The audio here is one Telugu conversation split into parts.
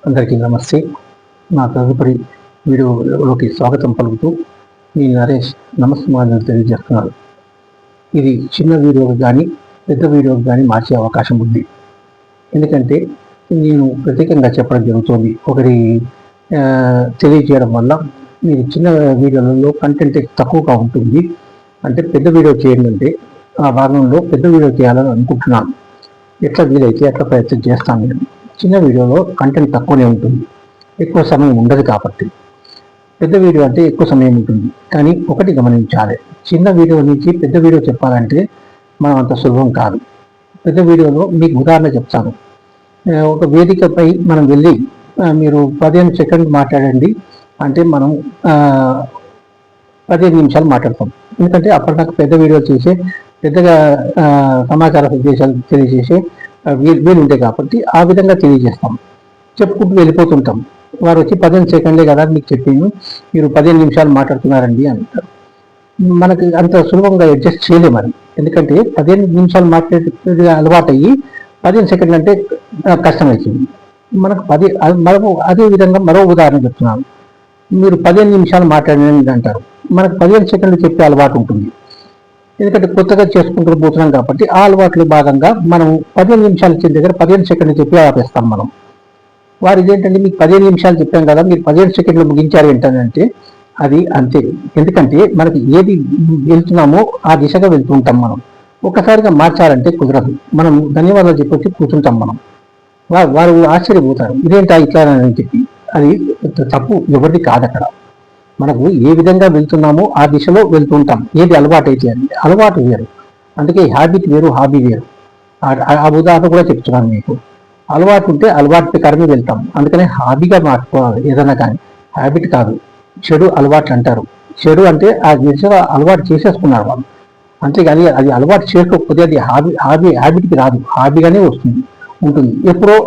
అందరికీ నమస్తే. నా తదుపరి వీడియోలోకి స్వాగతం పలుకుతూ మీ నరేష్ నమస్కారాలు తెలియజేస్తున్నారు. ఇది చిన్న వీడియోకి కానీ పెద్ద వీడియోకి కానీ మార్చే అవకాశం ఉంది. ఎందుకంటే నేను ప్రత్యేకంగా చెప్పడం జరుగుతుంది. ఒకటి తెలియజేయడం వల్ల మీరు చిన్న వీడియోలలో కంటెంట్ తక్కువగా ఉంటుంది. అంటే పెద్ద వీడియో చేయండి, ఆ భాగంలో పెద్ద వీడియో చేయాలని అనుకుంటున్నాను. ఎట్లా వీలైతే అట్లా ప్రయత్నం చేస్తాను. నేను చిన్న వీడియోలో కంటెంట్ తక్కువనే ఉంటుంది, ఎక్కువ సమయం ఉండదు. కాబట్టి పెద్ద వీడియో అంటే ఎక్కువ సమయం ఉంటుంది. కానీ ఒకటి గమనించాలి, చిన్న వీడియో నుంచి పెద్ద వీడియో చెప్పాలంటే మనం అంత సులభం కాదు. పెద్ద వీడియోలో మీకు ఉదాహరణ చెప్తాను. ఒక వేదికపై మనం వెళ్ళి మీరు 15 సెకండ్లు మాట్లాడండి అంటే మనం 15 నిమిషాలు మాట్లాడతాం. ఎందుకంటే అప్పటిదాకా పెద్ద వీడియో చేసే పెద్దగా సమాచార సందేశాలు తెలియజేసే వీలుంటాయి. కాబట్టి ఆ విధంగా తెలియజేస్తాం, చెప్పుకుంటూ వెళ్ళిపోతుంటాం. వారు వచ్చి 15 సెకండ్లే కదా మీకు చెప్పాను, మీరు 15 నిమిషాలు మాట్లాడుతున్నారండి అంటారు. మనకి అంత సులభంగా అడ్జస్ట్ చేయలేము అది. ఎందుకంటే 15 నిమిషాలు మాట్లాడే అలవాటు అయ్యి 15 సెకండ్లు అంటే కష్టమవుతుంది మనకు. అదే విధంగా మరో ఉదాహరణ చెప్తున్నాను. మీరు 15 నిమిషాలు మాట్లాడండి అంటారు, మనకు 15 సెకండ్లు చెప్పే అలవాటు ఉంటుంది. ఎందుకంటే కొత్తగా చేసుకుంటూ పోతున్నాం కాబట్టి ఆ అలవాట్లో భాగంగా మనం 15 నిమిషాలు ఇచ్చిన దగ్గర 15 సెకండ్లు చెప్పి ఆపేస్తాం మనం. వారు ఇదేంటంటే మీకు 15 నిమిషాలు చెప్పాం కదా, మీరు 15 సెకండ్లు ముగించారు ఏంటంటే అది అంతే. ఎందుకంటే మనకి ఏది వెళ్తున్నామో ఆ దిశగా వెళ్తూ ఉంటాం మనం. ఒక్కసారిగా మార్చాలంటే కుదరదు. మనం ధన్యవాదాలు చెప్పొచ్చి కూర్చుంటాం మనం. వారు ఆశ్చర్యపోతారు, ఇదేంటా ఇట్లా అని చెప్పి. అది తప్పు ఎవరిది కాదు. అక్కడ మనకు ఏ విధంగా వెళ్తున్నామో ఆ దిశలో వెళ్తుంటాం. ఏది అలవాటు అయితే అది. అలవాటు వేరు, అందుకే హ్యాబిట్ వేరు, హాబీ వేరు. ఆ ఉదాహరణ కూడా చెప్తున్నాను మీకు. అలవాటు ఉంటే అలవాటు ప్రకారమే వెళ్తాం, అందుకనే హాబీగా మార్చుకోవాలి ఏదైనా కానీ. హ్యాబిట్ కాదు. చెడు అలవాట్లు అంటారు. చెడు అంటే ఆ దిశగా అలవాటు చేసేసుకున్నారు వాళ్ళు, అంతేగాని అది అలవాటు చేసుకోకపోతే అది హ్యాబిట్కి రాదు, హాబీగానే ఉంటుంది. ఎప్పుడో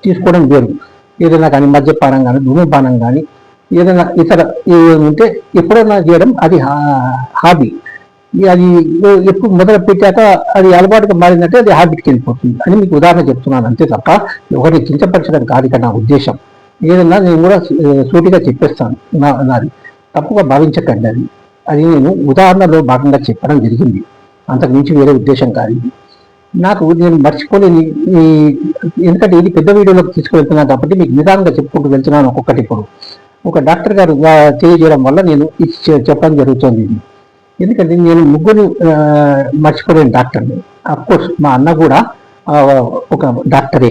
తీసుకోవడం వేరు. ఏదైనా కానీ మద్యపానం కానీ ధూమపానం కానీ ఏదైనా ఇతర ఉంటే ఎప్పుడైనా చేయడం అది హాబీ. అది ఎప్పుడు మొదలు పెట్టాక అది అలవాటుగా మారిందంటే అది హ్యాబిట్కి వెళ్ళిపోతుంది అని మీకు ఉదాహరణ చెప్తున్నాను, అంతే తప్ప ఒకరిని కించపరచడం కాదు ఇక్కడ నా ఉద్దేశం. ఏదన్నా నేను కూడా సూటిగా చెప్పేస్తాను, నాది తప్పుగా భావించకండి. అది నేను ఉదాహరణలో భాగంగా చెప్పడం జరిగింది, అంతకు మించి వేరే ఉద్దేశం కాదు. నాకు నేను మర్చిపోలేని ఎందుకంటే ఇది పెద్ద వీడియోలోకి తీసుకువెళ్తున్నాను కాబట్టి మీకు నిదానంగా చెప్పుకుంటూ వెళ్తున్నాను. ఒక్కొక్కటి ఇప్పుడు ఒక డాక్టర్ గారు తెలియజేయడం వల్ల నేను చెప్పడం జరుగుతుంది ఇది. ఎందుకంటే నేను ముగ్గురు మర్చిపోలేని డాక్టర్ని. అఫ్కోర్స్ మా అన్న కూడా ఒక డాక్టరే.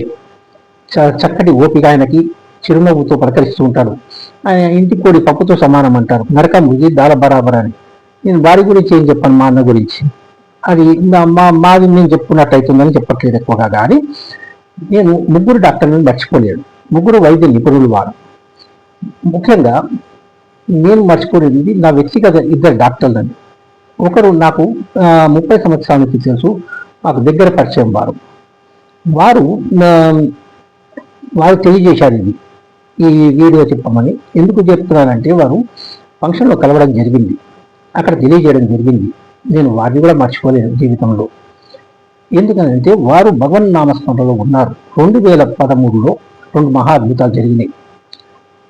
చక్కటి ఓపిక ఆయనకి, చిరునవ్వుతో పలకరిస్తూ ఉంటాడు. ఆయన ఇంటి కోడి పప్పుతో సమానం అంటారు, నరక ముగి దాల బరాబర్ అని. నేను వారి గురించి ఏం చెప్పాను, మా అన్న గురించి. అది మాది నేను చెప్పుకున్నట్టు అవుతుందని చెప్పట్లేదు ఎక్కువగా. కానీ నేను ముగ్గురు డాక్టర్లను మర్చిపోలేను. ముగ్గురు వైద్య నిపుణులు వారు. ముఖ్యంగా నేను మర్చిపోలేదు నా వ్యక్తిగత ఇద్దరు డాక్టర్లని. ఒకరు నాకు 30 సంవత్సరాల నుంచి తెలుసు, మాకు దగ్గర పరిచయం. వారు తెలియజేశారు ఈ వీడియో చెప్పమని. ఎందుకు చెప్తున్నానంటే వారు ఫంక్షన్లో కలవడం జరిగింది, అక్కడ తెలియజేయడం జరిగింది. నేను వారిని కూడా మర్చిపోలేను జీవితంలో. ఎందుకంటే వారు భగవన్ నామస్మరణలో ఉన్నారు. 2013లో 2 మహా అద్భుతాలు జరిగినాయి.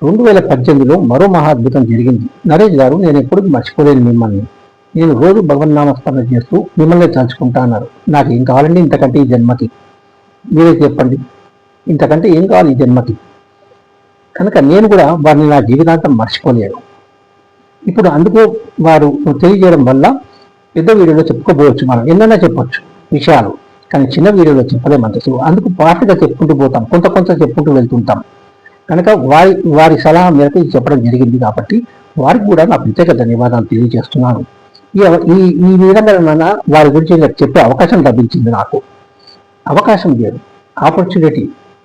2018లో మరో మహా అద్భుతం జరిగింది. నరేష్ గారు, నేను ఎప్పుడు మర్చిపోలేను మిమ్మల్ని. నేను రోజు భగవన్నామస్మరణ చేస్తూ మిమ్మల్ని తలుచుకుంటా అన్నారు. నాకు ఏం కావాలండి ఇంతకంటే ఈ జన్మకి? మీరే చెప్పండి, ఇంతకంటే ఏం కావాలి ఈ జన్మకి? కనుక నేను కూడా వారిని నా జీవితాంతం మర్చిపోలేను. ఇప్పుడు అందుకో వారు తెలియజేయడం వల్ల పెద్ద వీడియోలో చెప్పుకోపోవచ్చు, మనం ఎన్నైనా చెప్పొచ్చు విషయాలు, కానీ చిన్న వీడియోలో చెప్పలేమంత. అందుకు పార్ట్గా చెప్పుకుంటూ పోతాం, కొంత చెప్పుకుంటూ వెళ్తుంటాం. కనుక వారి సలహా మేరకు చెప్పడం జరిగింది. కాబట్టి వారికి కూడా నా ప్రత్యేక ధన్యవాదాలు తెలియజేస్తున్నాను. ఈ విధంగా వారి గురించి చెప్పే అవకాశం లభించింది నాకు. అవకాశం లేదు, ఆపర్చునిటీ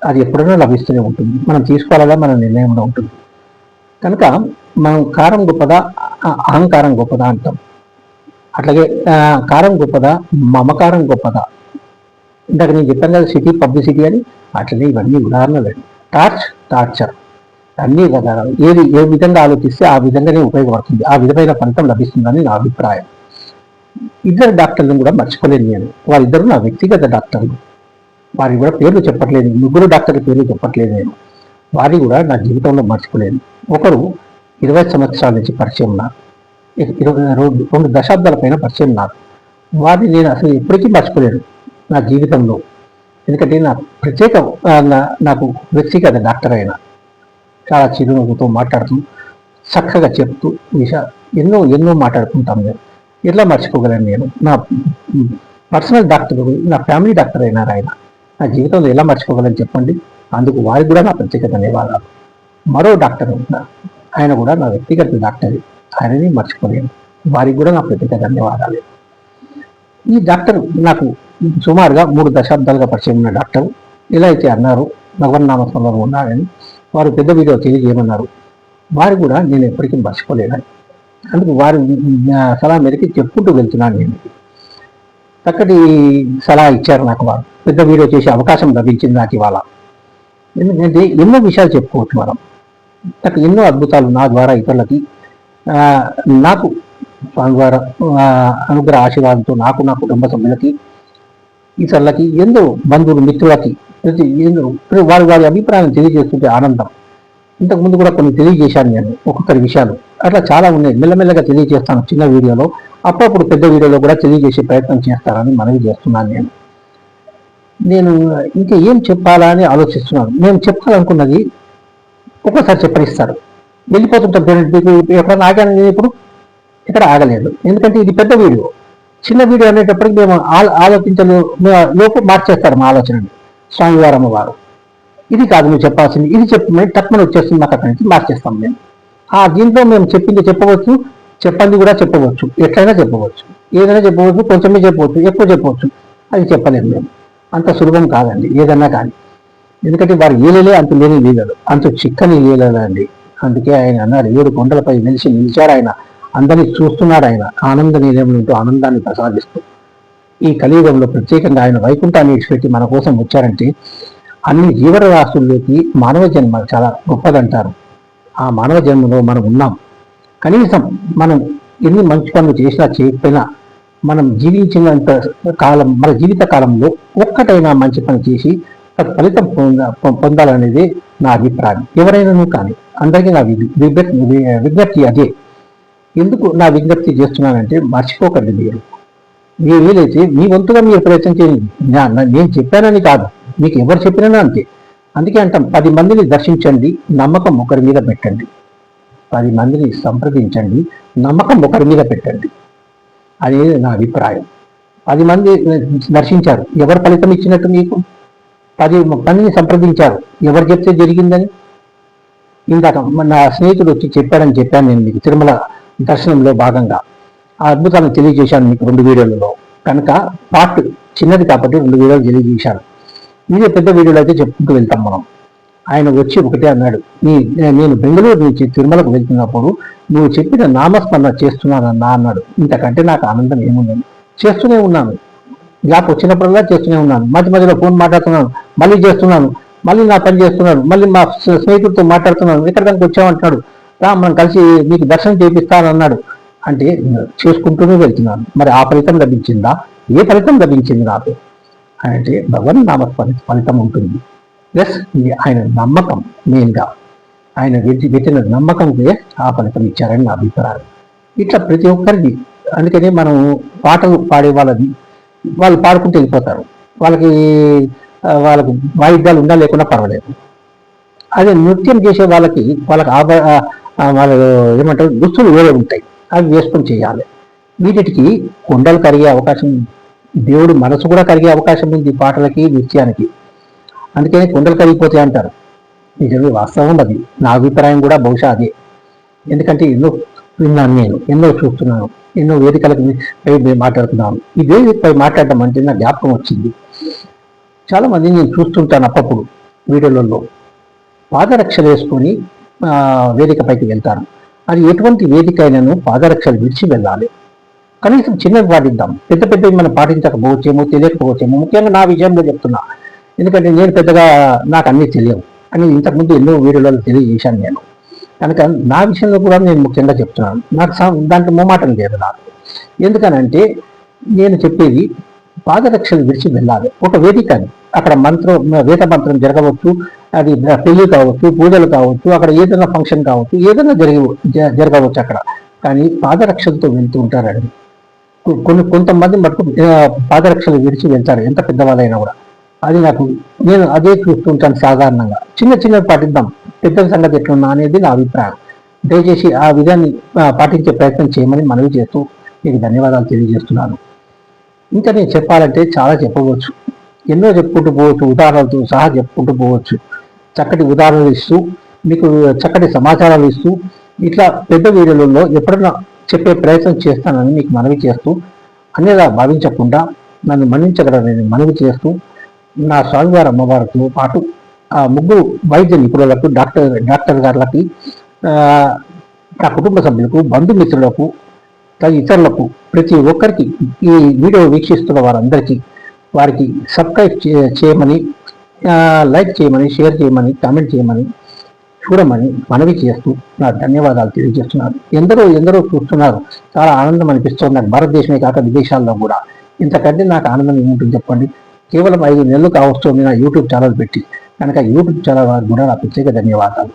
అది ఎప్పుడైనా లభిస్తూనే ఉంటుంది. మనం తీసుకోవాలా, మన నిర్ణయంలో ఉంటుంది. కనుక మనం కారం గొప్పదా అహంకారం గొప్పదా అంటాం. అట్లాగే కారం గొప్పదా మమకారం గొప్పదా? ఇందాక నేను చెప్పాను కదా సిటీ పబ్లిసిటీ అని. అట్లనే ఇవన్నీ ఉదాహరణలు. టార్చర్ అన్ని రకాలు. ఏ విధంగా ఆలోచిస్తే ఆ విధంగానే ఉపయోగపడుతుంది, ఆ విధమైన ఫలితం లభిస్తుందని నా అభిప్రాయం. ఇద్దరు డాక్టర్లను కూడా మర్చిపోలేను నేను. వారిద్దరు నా వ్యక్తిగత డాక్టర్లు. వారి కూడా పేర్లు చెప్పట్లేదు, ముగ్గురు డాక్టర్ల పేర్లు చెప్పట్లేదు నేను. వారిని కూడా నా జీవితంలో మర్చిపోలేను. ఒకరు 20 సంవత్సరాల నుంచి పరిచయం ఉన్నారు, 2 దశాబ్దాల పైన పరిచయం నాకు. వారిని నేను అసలు ఎప్పటికీ మర్చిపోలేను నా జీవితంలో. ఎందుకంటే నా ప్రత్యేక నాకు వ్యక్తిగత డాక్టర్ అయిన చాలా చిరునవ్వుతో మాట్లాడుతూ చక్కగా చెప్తూ ఎన్నో ఎన్నో మాట్లాడుకుంటాం. నేను ఎట్లా మర్చిపోగలను? నేను నా పర్సనల్ డాక్టర్, నా ఫ్యామిలీ డాక్టర్ అయినారు ఆయన. నా జీవితంలో ఎలా మర్చిపోగలని చెప్పండి? అందుకు వారికి కూడా నా ప్రత్యేక ధన్యవాదాలు. మరో డాక్టర్ ఉన్నారు, ఆయన కూడా నా వ్యక్తిగత డాక్టర్, ఆయనని మర్చిపోలేను. వారికి కూడా నా ప్రత్యేక ధన్యవాదాలు. ఈ డాక్టర్ నాకు సుమారుగా 3 దశాబ్దాలుగా పరిచయం ఉన్న డాక్టర్. ఎలా అయితే అన్నారు భగవన్నామస్మరణలో ఉన్నారని, వారు పెద్ద వీడియో తెలియజేయమన్నారు. వారు కూడా నేను ఎప్పటికీ మర్చిపోలేదని, అందుకు వారు సలహా మేరకి చెప్పుకుంటూ వెళ్తున్నాను. నేను చక్కటి సలహా ఇచ్చారు నాకు. వారు పెద్ద వీడియో చేసే అవకాశం లభించింది నాకు ఇవాళ. ఎందుకంటే ఎన్నో విషయాలు చెప్పుకోవచ్చు మనం. ఎన్నో అద్భుతాలు నా ద్వారా ఇతరులకి, నాకు స్వామి ద్వారా అనుగ్రహ ఆశీర్వాదంతో నాకు, నా కుటుంబ సభ్యులకి, ఇతరులకి, ఎంతో బంధువులు, మిత్రులకి వారి వారి అభిప్రాయాలను తెలియజేస్తుంటే ఆనందం. ఇంతకుముందు కూడా కొన్ని తెలియజేశాను నేను, ఒక్కొక్కరి విషయాలు అట్లా చాలా ఉన్నాయి. మెల్లమెల్లగా తెలియజేస్తాను చిన్న వీడియోలో, అప్పుడప్పుడు పెద్ద వీడియోలో కూడా తెలియజేసే ప్రయత్నం చేస్తారని మనవి చేస్తున్నాను. నేను ఇంకా ఏం చెప్పాలా అని ఆలోచిస్తున్నాను. నేను చెప్పాలనుకున్నది ఒక్కోసారి చెప్పనిస్తారు, వెళ్ళిపోతుంటాం. ఎక్కడ ఆగాను నేను ఇప్పుడు? ఇక్కడ ఆగలేదు. ఎందుకంటే ఇది పెద్ద వీడియో. చిన్న వీడియో అనేటప్పటికి మేము లోపు మార్చేస్తారు మా ఆలోచనని స్వామివారమ్మ వారు. ఇది కాదు నువ్వు చెప్పాల్సింది, ఇది చెప్పమని తక్కువ వచ్చేస్తుంది మాకు, అక్కడి నుంచి మార్చేస్తాం మేము. దీంట్లో మేము చెప్పింది చెప్పవచ్చు, చెప్పండి కూడా చెప్పవచ్చు, ఎట్లయినా చెప్పవచ్చు, ఏదైనా చెప్పవచ్చు, కొంచెమే చెప్పవచ్చు, ఎక్కువ చెప్పవచ్చు. అది చెప్పలేము మేము. అంత సులభం కాదండి ఏదన్నా కానీ. ఎందుకంటే వారు ఏలేలే అంత లేని లీలలు, అంత చిక్కని లీలలు అండి. అందుకే ఆయన అన్నారు, 7 కొండలపై నిలిచాడు ఆయన, అందరినీ చూస్తున్నాడు ఆయన, ఆనంద నిలయంలో ఆనందాన్ని ప్రసాదిస్తూ. ఈ కలియుగంలో ప్రత్యేకంగా ఆయన వైకుంఠాన్ని విడిచిపెట్టి మన కోసం వచ్చారంటే, అన్ని జీవరాశుల్లోకి మానవ జన్మ చాలా గొప్పదంటారు. ఆ మానవ జన్మలో మనం ఉన్నాం. కనీసం మనం ఎన్ని మంచి పనులు చేసినా చేయకపోయినా, మనం జీవించినంత కాలం, మన జీవిత కాలంలో ఒక్కటైనా మంచి పని చేసి ఫలితం పొందాలనేది నా అభిప్రాయం. ఎవరైనా కానీ అందరికీ నా విజ్ఞప్తి అదే. ఎందుకు నా విజ్ఞప్తి చేస్తున్నానంటే, మర్చిపోకండి. మీరు వీలైతే మీ వంతుగా మీరు ప్రయత్నం చేయండి. నేను చెప్పానని కాదు, మీకు ఎవరు చెప్పినా అంతే. అందుకే అంటాం, 10 మందిని దర్శించండి, నమ్మకం ఒకరి మీద పెట్టండి. 10 మందిని సంప్రదించండి, నమ్మకం ఒకరి మీద పెట్టండి అనేది నా అభిప్రాయం. 10 మంది దర్శించారు, ఎవరు ఫలితం ఇచ్చినట్టు? మీకు 10 మందిని సంప్రదించారు, ఎవరు చెప్తే జరిగిందని? ఇందాక నా స్నేహితుడు వచ్చి చెప్పాను నేను మీకు తిరుమల దర్శనంలో భాగంగా. ఆ అద్భుతాలను తెలియజేశాను మీకు 2 వీడియోలలో. కనుక పార్ట్ చిన్నది కాబట్టి 2 వీడియోలు తెలియజేశాను. ఇదే పెద్ద వీడియోలో అయితే చెప్పుకుంటూ వెళ్తాం మనం. ఆయన వచ్చి ఒకటే అన్నాడు, నేను బెంగళూరు నుంచి తిరుమలకు వెళ్తున్నప్పుడు నువ్వు చెప్పిన నామస్మరణ చేస్తున్నానన్నా అన్నాడు. ఇంతకంటే నాకు ఆనందం ఏముందని. చేస్తూనే ఉన్నాను, గ్యాప్ వచ్చినప్పుడల్లా చేస్తూనే ఉన్నాను. మధ్య మధ్యలో ఫోన్ మాట్లాడుతున్నాను, మళ్ళీ చేస్తున్నాను, మళ్ళీ నా పని చేస్తున్నాను, మళ్ళీ మా స్నేహితుడితో మాట్లాడుతున్నాను. ఎక్కడికి వచ్చామంటున్నాడు, మనం కలిసి మీకు దర్శనం చేపిస్తానన్నాడు. అంటే చేసుకుంటూనే వెళ్తున్నాను. మరి ఆ ఫలితం లభించిందా? ఏ ఫలితం లభించింది నాకు అంటే, భగవన్ నామ ఫలితం ఉంటుంది. ప్లస్ ఆయన నమ్మకం, మెయిన్గా ఆయన పెట్టిన నమ్మకంకే ఆ ఫలితం ఇచ్చారని నా అభిప్రాయం. ఇట్లా ప్రతి ఒక్కరికి. అందుకనే మనం పాటలు పాడే వాళ్ళు పాడుకుంటూ వెళ్ళిపోతారు. వాళ్ళకి వాయిద్యాలు ఉండా లేకుండా పర్వాలేదు. అదే నృత్యం చేసే వాళ్ళకి వాళ్ళు ఏమంటారు, దుస్తులు వేరే ఉంటాయి, అవి వేసుకొని చేయాలి. వీటికి కొండలు కరిగే అవకాశం, దేవుడు మనసు కూడా కరిగే అవకాశం ఉంది పాటలకి, నృత్యానికి. అందుకని కొండలు కరిగిపోతాయి అంటారు. నిజమే, వాస్తవం అది. నా అభిప్రాయం కూడా బహుశా అదే. ఎందుకంటే ఎన్నో విన్నాను నేను, ఎన్నో చూస్తున్నాను, ఎన్నో వేదికలకు మాట్లాడుతున్నాను. ఈ వేదికపై మాట్లాడడం అంటే నా జ్ఞాపకం వచ్చింది. చాలా మంది నేను చూస్తుంటాను అప్పుడప్పుడు వీడియోలలో పాదరక్షలు వేసుకొని వేదికపైకి వెళ్తారు. అది ఎటువంటి వేదిక అయినను పాదరక్షలు విడిచి వెళ్ళాలి. కనీసం చిన్నవి పాటిద్దాం, పెద్ద పెద్దవి మనం పాటించకపోవచ్చేమో, తెలియకపోవచ్చేమో. ముఖ్యంగా నా విజయంలో చెప్తున్నా, ఎందుకంటే నేను పెద్దగా నాకు అన్నీ తెలియవు అని ఇంతకుముందు ఎన్నో వీడియోలలో తెలియజేశాను నేను. కనుక నా విషయంలో కూడా నేను ముఖ్యంగా చెప్తున్నాను. నాకు దాంట్లో మొమాటం లేదు నాకు. ఎందుకనంటే నేను చెప్పేది పాదరక్షలు విడిచి వెళ్ళాలి. ఒక వేదిక అది, అక్కడ వేద మంత్రం జరగవచ్చు, అది పెళ్లి కావచ్చు, పూజలు కావచ్చు, అక్కడ ఏదైనా ఫంక్షన్ కావచ్చు, ఏదైనా జరగవచ్చు అక్కడ. కానీ పాదరక్షలతో వెళ్తూ ఉంటారండి. కొంతమంది మటుకు పాదరక్షలు విడిచి వెళ్తారు, ఎంత పెద్దవాళ్ళైనా కూడా. అది నేను అదే చూస్తుంటాను సాధారణంగా. చిన్నవి పాటిద్దాం, పెద్దల సంగతి ఎట్లున్నా అనేది నా అభిప్రాయం. దయచేసి ఆ విధాన్ని పాటించే ప్రయత్నం చేయమని మనవి చేస్తూ మీకు ధన్యవాదాలు తెలియజేస్తున్నాను. ఇంకా నేను చెప్పాలంటే చాలా చెప్పవచ్చు, ఎన్నో చెప్పుకుంటూ పోవచ్చు, ఉదాహరణలతో సహా చెప్పుకుంటూ పోవచ్చు. చక్కటి ఉదాహరణలు ఇస్తూ, మీకు చక్కటి సమాచారాలు ఇస్తూ, ఇట్లా పెద్ద వీడియోలలో ఎప్పుడన్నా చెప్పే ప్రయత్నం చేస్తానని మీకు మనవి చేస్తూ, అనేలా భావించకుండా నన్ను మన్నించగలరని మనవి చేస్తూ, నా స్వామివారి అమ్మవారితో పాటు ఆ ముగ్గురు వైద్య నిపుణులకు, డాక్టర్ గారులకి, నా కుటుంబ సభ్యులకు, బంధుమిత్రులకు, ఇతరులకు, ప్రతి ఒక్కరికి, ఈ వీడియో వీక్షిస్తున్న వారందరికీ, వారికి సబ్స్క్రైబ్ చేయమని, లైక్ చేయమని, షేర్ చేయమని, కామెంట్ చేయమని, చూడమని మనవి చేస్తూ నా ధన్యవాదాలు తెలియజేస్తున్నాను. ఎందరో చూస్తున్నారు, చాలా ఆనందం అనిపిస్తుంది నాకు, భారతదేశమే కాక విదేశాల్లో కూడా. ఇంతకంటే నాకు ఆనందం ఏముంటుంది చెప్పండి. కేవలం 5 నెలలు కావస్తుంది నా యూట్యూబ్ ఛానల్ పెట్టి, కనుక యూట్యూబ్ ఛానల్ వారికి కూడా నా ప్రత్యేక ధన్యవాదాలు.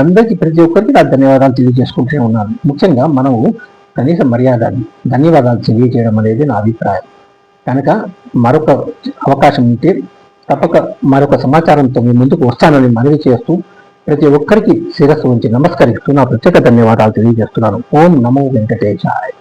అందరికీ ప్రతి ఒక్కరికి నా ధన్యవాదాలు తెలియజేసుకుంటూనే ఉన్నాను. ముఖ్యంగా మనము కనీస ధన్యవాదాలు తెలియజేయడం అనేది నా అభిప్రాయం. కనుక మరొక అవకాశం ఉంటే తప్పక మరొక సమాచారంతో మీ ముందుకు వస్తానని మనవి చేస్తూ, ప్రతి ఒక్కరికి శిరస్సు ఉంచి నమస్కరిస్తూ నా ప్రత్యేక ధన్యవాదాలు తెలియజేస్తున్నాను. ఓం నమో వెంకటేశాయ.